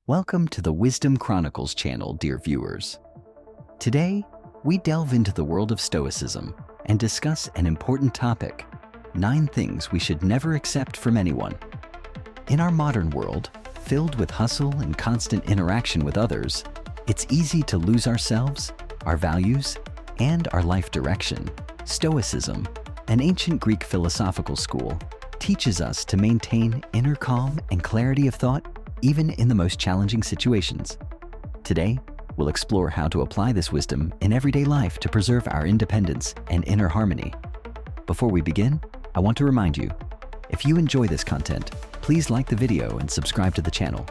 Welcome to the Wisdom Chronicles channel, dear viewers. Today, we delve into the world of Stoicism and discuss an important topic: 9 things we should never accept from anyone. In our modern world, filled with hustle and constant interaction with others, it's easy to lose ourselves, our values, and our life direction. Stoicism, an ancient Greek philosophical school, teaches us to maintain inner calm and clarity of thought even in the most challenging situations. Today, we'll explore how to apply this wisdom in everyday life to preserve our independence and inner harmony. Before we begin, I want to remind you, if you enjoy this content, please like the video and subscribe to the channel.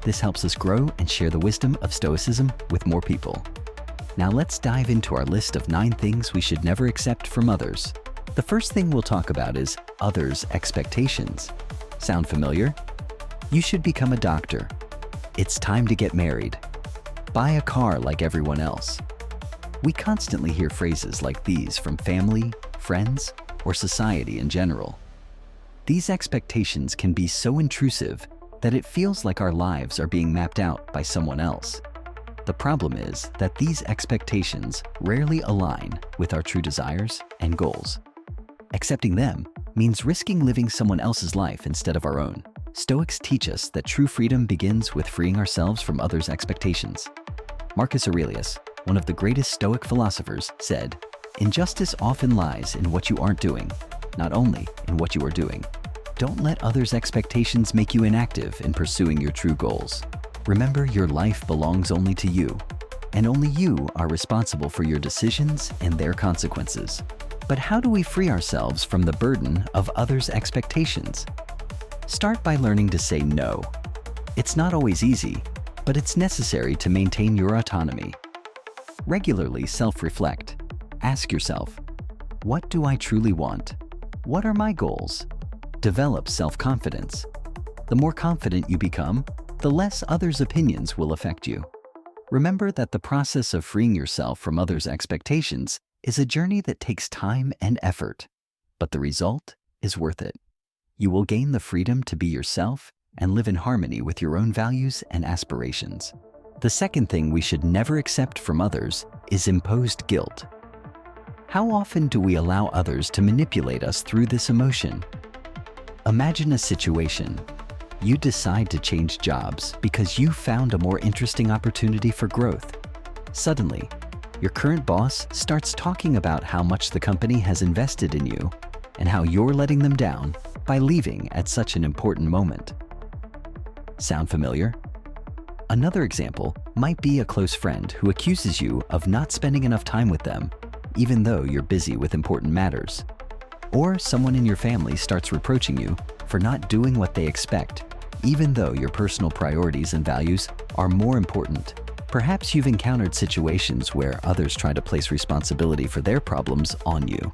This helps us grow and share the wisdom of Stoicism with more people. Now let's dive into our list of 9 things we should never accept from others. The first thing we'll talk about is others' expectations. Sound familiar? You should become a doctor. It's time to get married. Buy a car like everyone else. We constantly hear phrases like these from family, friends, or society in general. These expectations can be so intrusive that it feels like our lives are being mapped out by someone else. The problem is that these expectations rarely align with our true desires and goals. Accepting them means risking living someone else's life instead of our own. Stoics teach us that true freedom begins with freeing ourselves from others' expectations. Marcus Aurelius, one of the greatest Stoic philosophers, said, "Injustice often lies in what you aren't doing, not only in what you are doing. Don't let others' expectations make you inactive in pursuing your true goals. Remember, your life belongs only to you, and only you are responsible for your decisions and their consequences." But how do we free ourselves from the burden of others' expectations? Start by learning to say no. It's not always easy, but it's necessary to maintain your autonomy. Regularly self-reflect. Ask yourself, what do I truly want? What are my goals? Develop self-confidence. The more confident you become, the less others' opinions will affect you. Remember that the process of freeing yourself from others' expectations is a journey that takes time and effort, but the result is worth it. You will gain the freedom to be yourself and live in harmony with your own values and aspirations. The second thing we should never accept from others is imposed guilt. How often do we allow others to manipulate us through this emotion? Imagine a situation. You decide to change jobs because you found a more interesting opportunity for growth. Suddenly, your current boss starts talking about how much the company has invested in you and how you're letting them down by leaving at such an important moment. Sound familiar? Another example might be a close friend who accuses you of not spending enough time with them, even though you're busy with important matters. Or someone in your family starts reproaching you for not doing what they expect, even though your personal priorities and values are more important. Perhaps you've encountered situations where others try to place responsibility for their problems on you,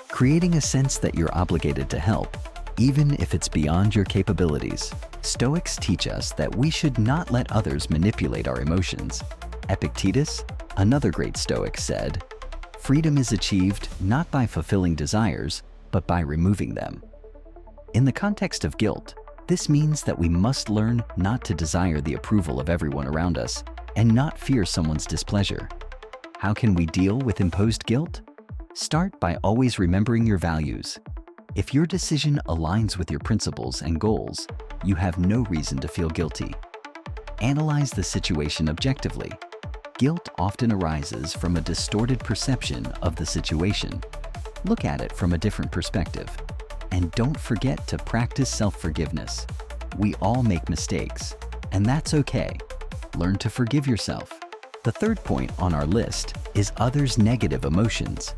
creating a sense that you're obligated to help, even if it's beyond your capabilities. Stoics teach us that we should not let others manipulate our emotions. Epictetus, another great Stoic, said, "Freedom is achieved not by fulfilling desires, but by removing them." In the context of guilt, this means that we must learn not to desire the approval of everyone around us and not fear someone's displeasure. How can we deal with imposed guilt? Start by always remembering your values. If your decision aligns with your principles and goals, you have no reason to feel guilty. Analyze the situation objectively. Guilt often arises from a distorted perception of the situation. Look at it from a different perspective. And don't forget to practice self-forgiveness. We all make mistakes, and that's okay. Learn to forgive yourself. The third point on our list is others' negative emotions.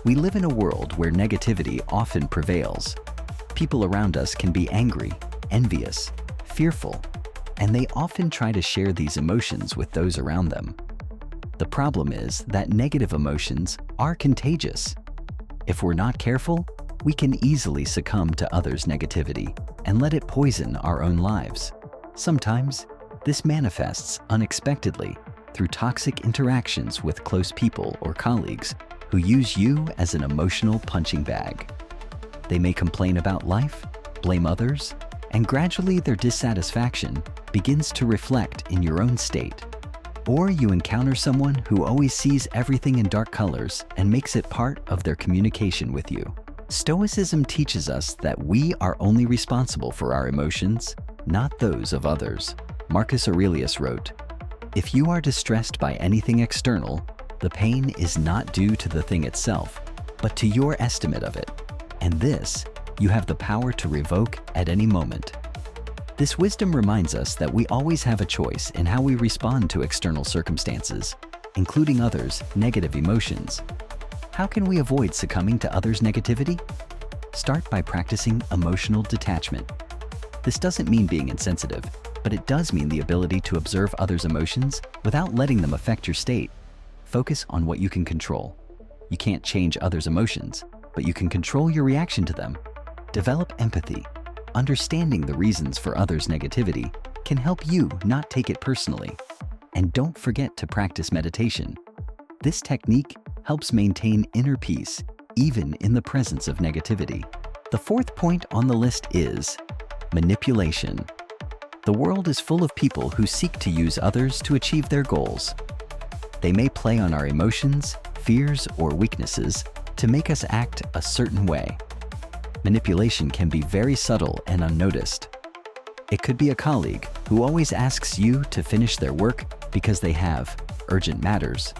We live in a world where negativity often prevails. People around us can be angry, envious, fearful, and they often try to share these emotions with those around them. The problem is that negative emotions are contagious. If we're not careful, we can easily succumb to others' negativity and let it poison our own lives. Sometimes, this manifests unexpectedly through toxic interactions with close people or colleagues who use you as an emotional punching bag. They may complain about life, blame others, and gradually their dissatisfaction begins to reflect in your own state. Or you encounter someone who always sees everything in dark colors and makes it part of their communication with you. Stoicism teaches us that we are only responsible for our emotions, not those of others. Marcus Aurelius wrote, "If you are distressed by anything external, the pain is not due to the thing itself, but to your estimate of it, and this you have the power to revoke at any moment." This wisdom reminds us that we always have a choice in how we respond to external circumstances, including others' negative emotions. How can we avoid succumbing to others' negativity? Start by practicing emotional detachment. This doesn't mean being insensitive, but it does mean the ability to observe others' emotions without letting them affect your state. Focus on what you can control. You can't change others' emotions, but you can control your reaction to them. Develop empathy. Understanding the reasons for others' negativity can help you not take it personally. And don't forget to practice meditation. This technique helps maintain inner peace, even in the presence of negativity. The fourth point on the list is manipulation. The world is full of people who seek to use others to achieve their goals. They may play on our emotions, fears, or weaknesses to make us act a certain way. Manipulation can be very subtle and unnoticed. It could be a colleague who always asks you to finish their work because they have urgent matters,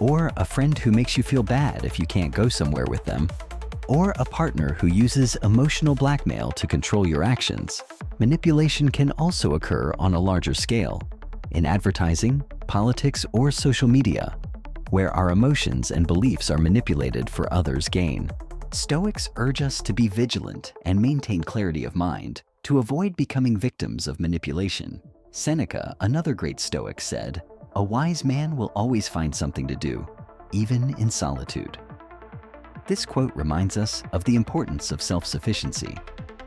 or a friend who makes you feel bad if you can't go somewhere with them, or a partner who uses emotional blackmail to control your actions. Manipulation can also occur on a larger scale, in advertising, politics, or social media, where our emotions and beliefs are manipulated for others' gain. Stoics urge us to be vigilant and maintain clarity of mind to avoid becoming victims of manipulation. Seneca, another great Stoic, said, "A wise man will always find something to do, even in solitude." This quote reminds us of the importance of self-sufficiency.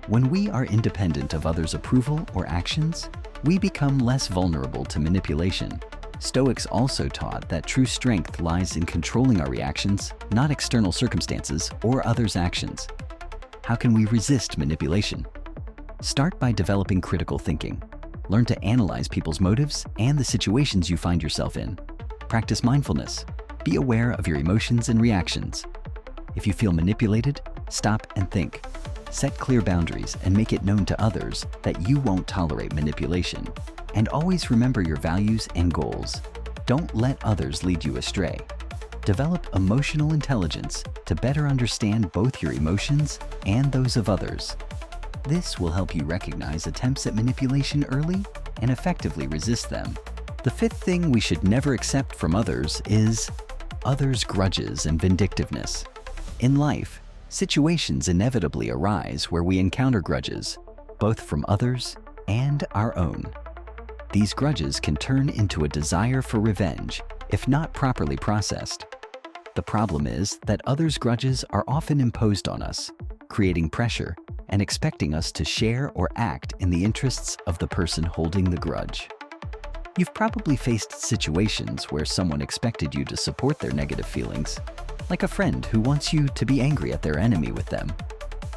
When we are independent of others' approval or actions, we become less vulnerable to manipulation. Stoics also taught that true strength lies in controlling our reactions, not external circumstances or others' actions. How can we resist manipulation? Start by developing critical thinking. Learn to analyze people's motives and the situations you find yourself in. Practice mindfulness. Be aware of your emotions and reactions. If you feel manipulated, stop and think. Set clear boundaries and make it known to others that you won't tolerate manipulation. And always remember your values and goals. Don't let others lead you astray. Develop emotional intelligence to better understand both your emotions and those of others. This will help you recognize attempts at manipulation early and effectively resist them. The fifth thing we should never accept from others is others' grudges and vindictiveness. In life, situations inevitably arise where we encounter grudges, both from others and our own. These grudges can turn into a desire for revenge if not properly processed. The problem is that others' grudges are often imposed on us, creating pressure and expecting us to share or act in the interests of the person holding the grudge. You've probably faced situations where someone expected you to support their negative feelings, like a friend who wants you to be angry at their enemy with them,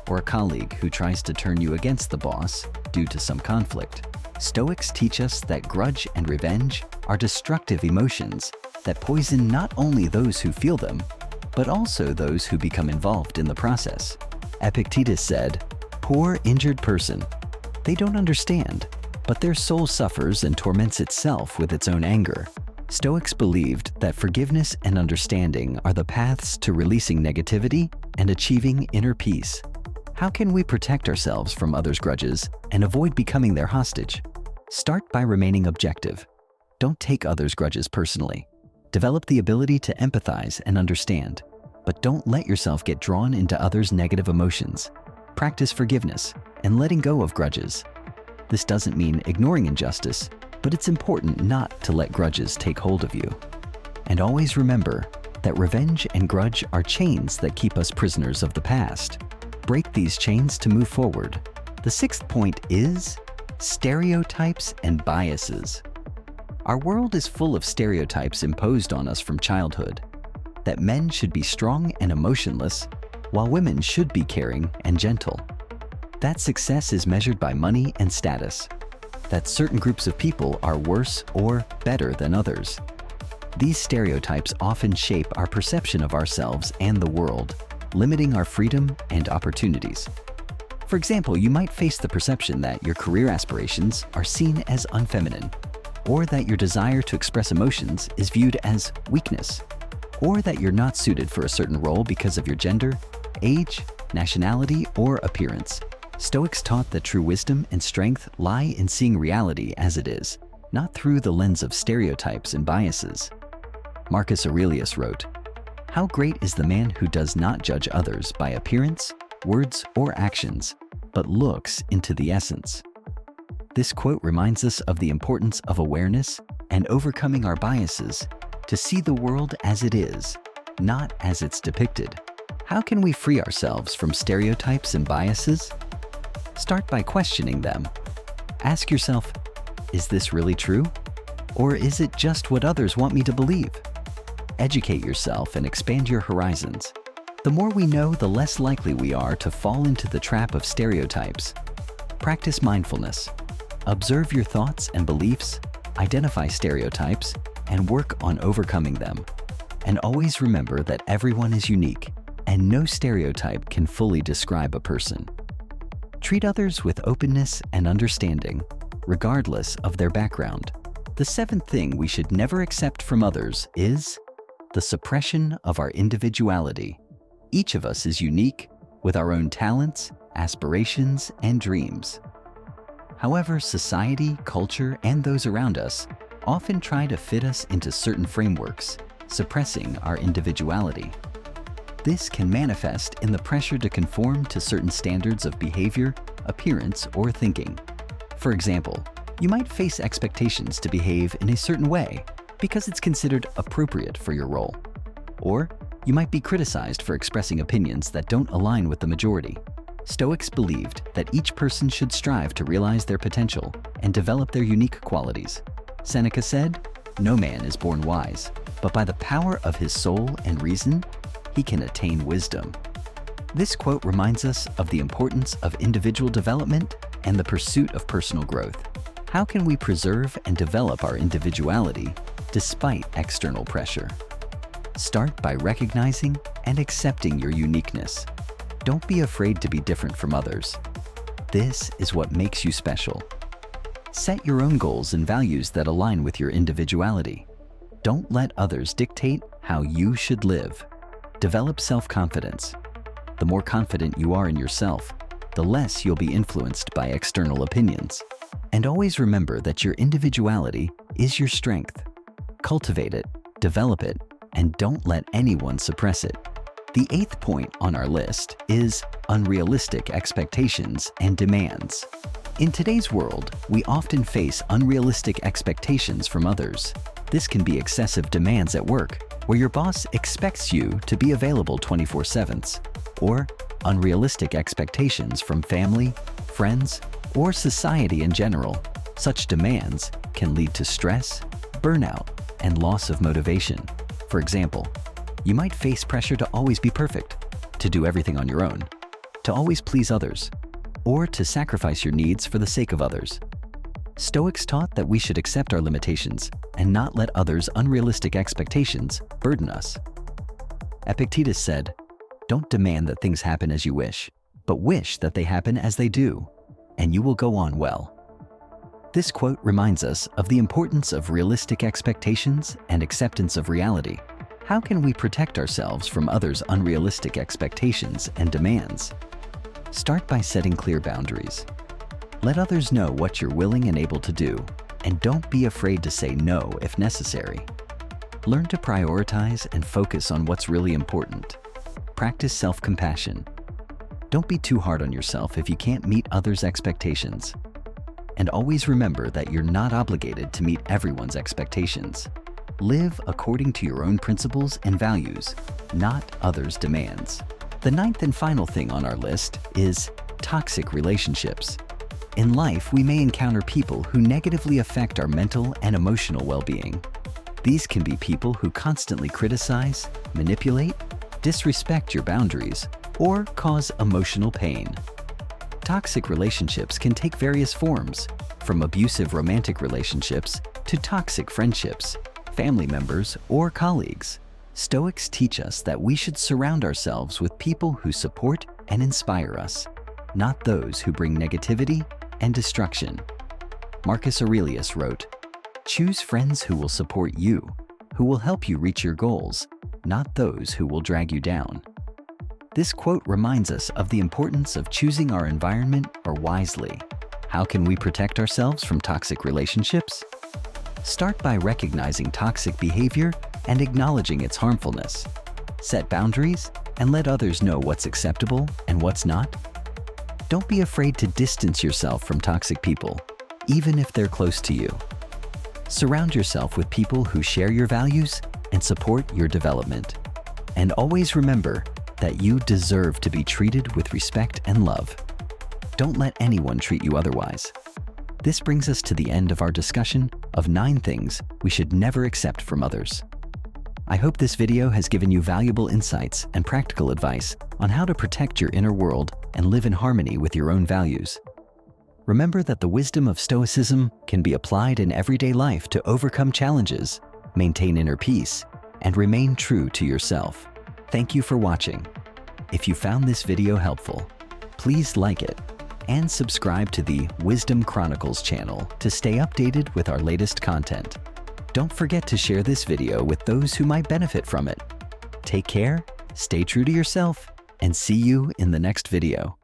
or a colleague who tries to turn you against the boss due to some conflict. Stoics teach us that grudge and revenge are destructive emotions that poison not only those who feel them, but also those who become involved in the process. Epictetus said, "Poor injured person. They don't understand, but their soul suffers and torments itself with its own anger." Stoics believed that forgiveness and understanding are the paths to releasing negativity and achieving inner peace. How can we protect ourselves from others' grudges and avoid becoming their hostage? Start by remaining objective. Don't take others' grudges personally. Develop the ability to empathize and understand, but don't let yourself get drawn into others' negative emotions. Practice forgiveness and letting go of grudges. This doesn't mean ignoring injustice, but it's important not to let grudges take hold of you. And always remember that revenge and grudge are chains that keep us prisoners of the past. Break these chains to move forward. The sixth point is stereotypes and biases. Our world is full of stereotypes imposed on us from childhood, that men should be strong and emotionless, while women should be caring and gentle. that success is measured by money and status, that certain groups of people are worse or better than others. These stereotypes often shape our perception of ourselves and the world, limiting our freedom and opportunities. For example, you might face the perception that your career aspirations are seen as unfeminine, or that your desire to express emotions is viewed as weakness, or that you're not suited for a certain role because of your gender, age, nationality, or appearance. Stoics taught that true wisdom and strength lie in seeing reality as it is, not through the lens of stereotypes and biases. Marcus Aurelius wrote, "How great is the man who does not judge others by appearance, words, or actions, but looks into the essence." This quote reminds us of the importance of awareness and overcoming our biases to see the world as it is, not as it's depicted. How can we free ourselves from stereotypes and biases? Start by questioning them. Ask yourself, is this really true? Or is it just what others want me to believe? Educate yourself and expand your horizons. The more we know, the less likely we are to fall into the trap of stereotypes. Practice mindfulness. Observe your thoughts and beliefs, identify stereotypes, and work on overcoming them. And always remember that everyone is unique, and no stereotype can fully describe a person. Treat others with openness and understanding, regardless of their background. The seventh thing we should never accept from others is the suppression of our individuality. Each of us is unique, with our own talents, aspirations, and dreams. However, society, culture, and those around us often try to fit us into certain frameworks, suppressing our individuality. This can manifest in the pressure to conform to certain standards of behavior, appearance, or thinking. For example, you might face expectations to behave in a certain way because it's considered appropriate for your role. Or you might be criticized for expressing opinions that don't align with the majority. Stoics believed that each person should strive to realize their potential and develop their unique qualities. Seneca said, "No man is born wise, but by the power of his soul and reason, he can attain wisdom." This quote reminds us of the importance of individual development and the pursuit of personal growth. How can we preserve and develop our individuality despite external pressure? Start by recognizing and accepting your uniqueness. Don't be afraid to be different from others. This is what makes you special. Set your own goals and values that align with your individuality. Don't let others dictate how you should live. Develop self-confidence. The more confident you are in yourself, the less you'll be influenced by external opinions. And always remember that your individuality is your strength. Cultivate it, develop it, and don't let anyone suppress it. The eighth point on our list is unrealistic expectations and demands. In today's world, we often face unrealistic expectations from others. This can be excessive demands at work, where your boss expects you to be available 24/7, or unrealistic expectations from family, friends, or society in general. Such demands can lead to stress, burnout, and loss of motivation. For example, you might face pressure to always be perfect, to do everything on your own, to always please others, or to sacrifice your needs for the sake of others. Stoics taught that we should accept our limitations and not let others' unrealistic expectations burden us. Epictetus said, "Don't demand that things happen as you wish, but wish that they happen as they do, and you will go on well." This quote reminds us of the importance of realistic expectations and acceptance of reality. How can we protect ourselves from others' unrealistic expectations and demands? Start by setting clear boundaries. Let others know what you're willing and able to do, and don't be afraid to say no if necessary. Learn to prioritize and focus on what's really important. Practice self-compassion. Don't be too hard on yourself if you can't meet others' expectations. And always remember that you're not obligated to meet everyone's expectations. Live according to your own principles and values, not others' demands. The ninth and final thing on our list is toxic relationships. In life, we may encounter people who negatively affect our mental and emotional well-being. These can be people who constantly criticize, manipulate, disrespect your boundaries, or cause emotional pain. Toxic relationships can take various forms, from abusive romantic relationships to toxic friendships, family members, or colleagues. Stoics teach us that we should surround ourselves with people who support and inspire us, not those who bring negativity and destruction. Marcus Aurelius wrote, "Choose friends who will support you, who will help you reach your goals, not those who will drag you down." This quote reminds us of the importance of choosing our environment wisely. How can we protect ourselves from toxic relationships? Start by recognizing toxic behavior and acknowledging its harmfulness. Set boundaries and let others know what's acceptable and what's not. Don't be afraid to distance yourself from toxic people, even if they're close to you. Surround yourself with people who share your values and support your development. And always remember that you deserve to be treated with respect and love. Don't let anyone treat you otherwise. This brings us to the end of our discussion of 9 things we should never accept from others. I hope this video has given you valuable insights and practical advice on how to protect your inner world and live in harmony with your own values. Remember that the wisdom of Stoicism can be applied in everyday life to overcome challenges, maintain inner peace, and remain true to yourself. Thank you for watching. If you found this video helpful, please like it and subscribe to the Wisdom Chronicles channel to stay updated with our latest content. Don't forget to share this video with those who might benefit from it. Take care, stay true to yourself, and see you in the next video.